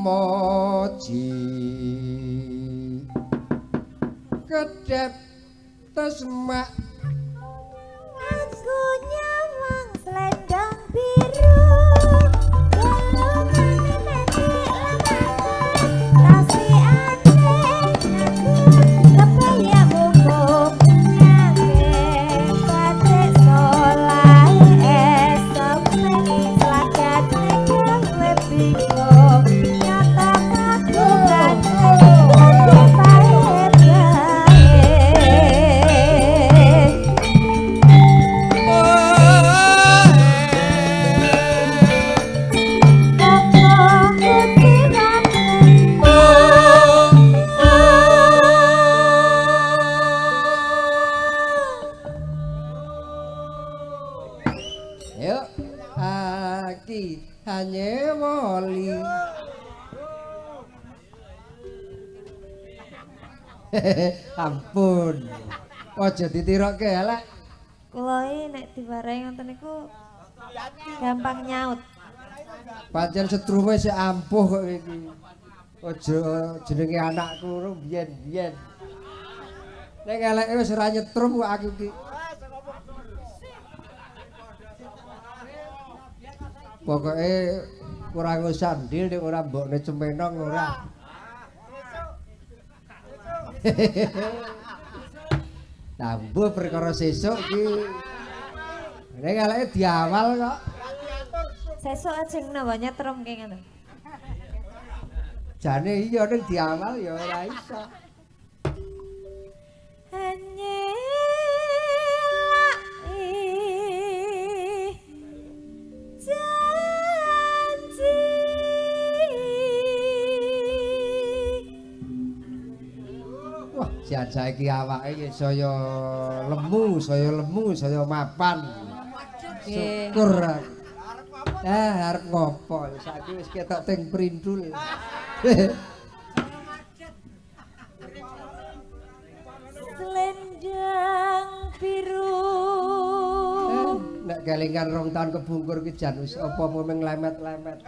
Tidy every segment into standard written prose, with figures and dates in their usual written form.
moji kedep tesmak aku nyawang selendang biru ampun aja ditirokke elek kula iki nek diwarai ngoten niku gampang nyaut pancen setrume sik ampuh kok iki aja jenenge anakku biyen-biyen nek eleke wis ora nyetrum kok aku iki pokoke kurang usah ndil nek ora mbokne cemenong ora Tambuh perkara sesuk iki. Nek eleke diawal kok. Sesuk ajeng napa nyetrum ki ngono. Jane iya ning diawal ya ora iso. Jan saiki awake saya lemu, saya mapan. Syukur. Arep ngopo? Saiki wis ketok teng prindul. Selendang biru. Nek kelingan rong taun kebungkur ki jan wis apa mung lemet-lemet.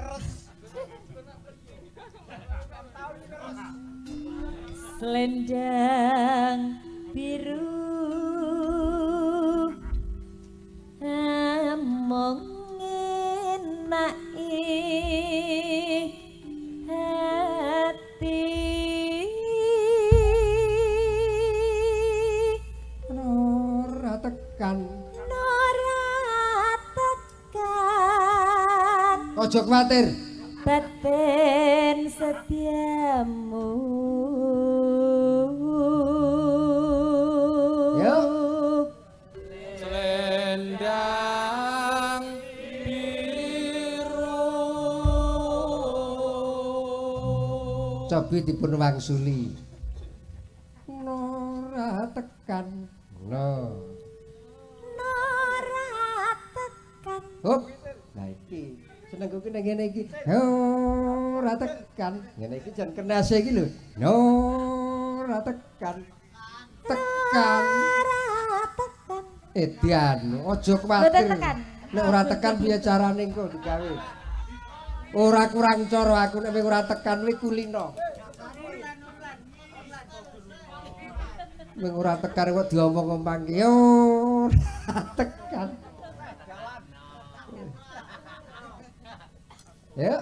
Selendang biru among enaki hati ora tekan ojo kuwatir batin setiamu selendang biru cobi dipun wangsuli nora tekan nora tekan hop lah iki seneng kuwi nang ngene iki ora tekan ngene iki jan kenase iki lho ora tekan tekan Edian, ojo kuwatir. Nek ora tekan piye carane engko digawe? Ora kurang cara aku nek ora tekan kuwi kulino. Nek ora tekan kok diomong-omong yo ora tekan. Ya.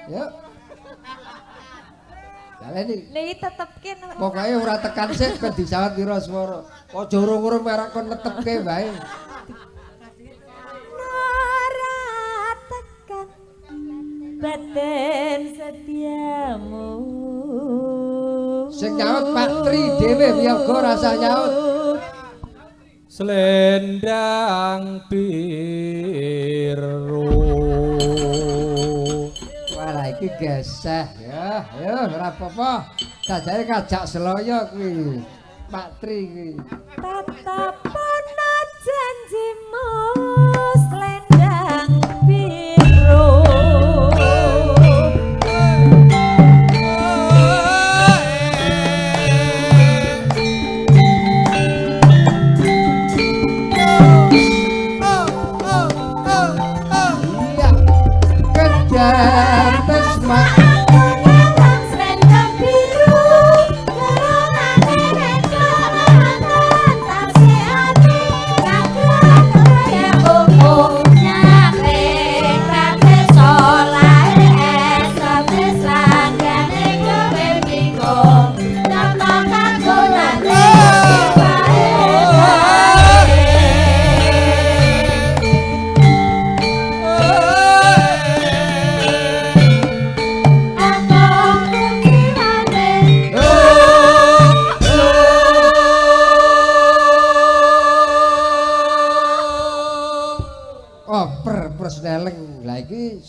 Yuk. Jalani. Niki tetepke Pokoke ora tekan sik ben disawat pira swara. Aja urung-urung merek kon netepke wae. Ora tekan batin setiamu. Sing nyaut Pak Tri dhewe wiyaga rasa nyaut. Selendang biru. Wah iki geseh ya, ora apa-apa. Jajare kajak seloyo kuwi. Pak Tri kuwi. Tatapono janjimu selendang biru.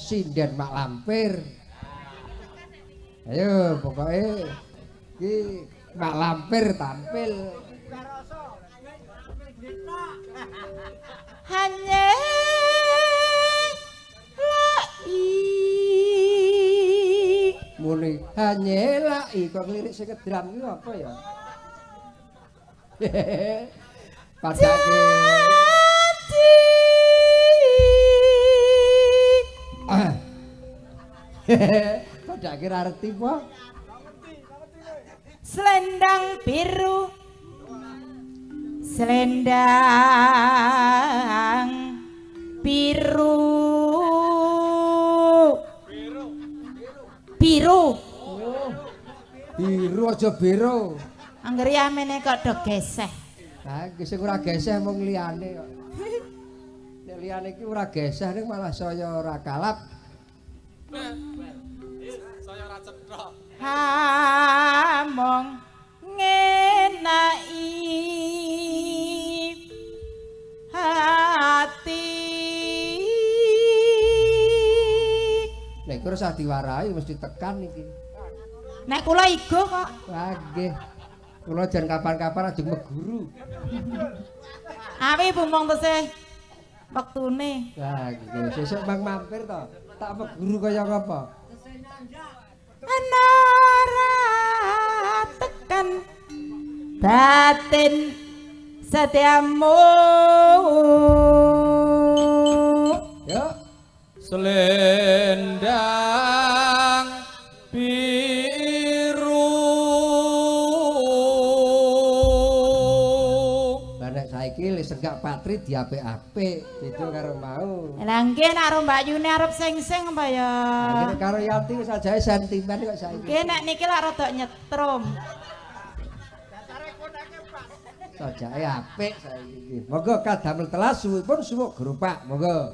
sinden mak lampir. Ayo pokoknya iki mak lampir tampil. Hanya Muni hanyelai kok lirik sing kedram iki apa ya? Padake padake ra arti apa? selendang biru selendang biru biru Biru aja biru. angger yamene kok do geseh Ha iki sing ora geseh mung liyane kok. Nek liyane iki ora geseh ning malah saya ora kalap. Saya ora cetok. hamong ngenai hati Nek kira usah diwarai mesti tekan iki. nek kula igo kok Wah nggih. Kula jan kapan-kapan ajeng meguru. awi bumbung tesih wektune Lah nggih sesuk mang mampir to. Tak meguru kaya apa? anara tekan batin setiamu Yuk. Selendang biru. Lah nek saiki wis enggak patri diapik-apik beda karo mau. lah nggih nek karo Mbak Yuni arep sing-sing apa ya Lah nek karo Yanti wis ajae sentimen kok saiki. nggih nek niki lak rada nyetrum Sajae apik saiki iki. Monggo kadamel telas suwipun suwuk gerupak, monggo.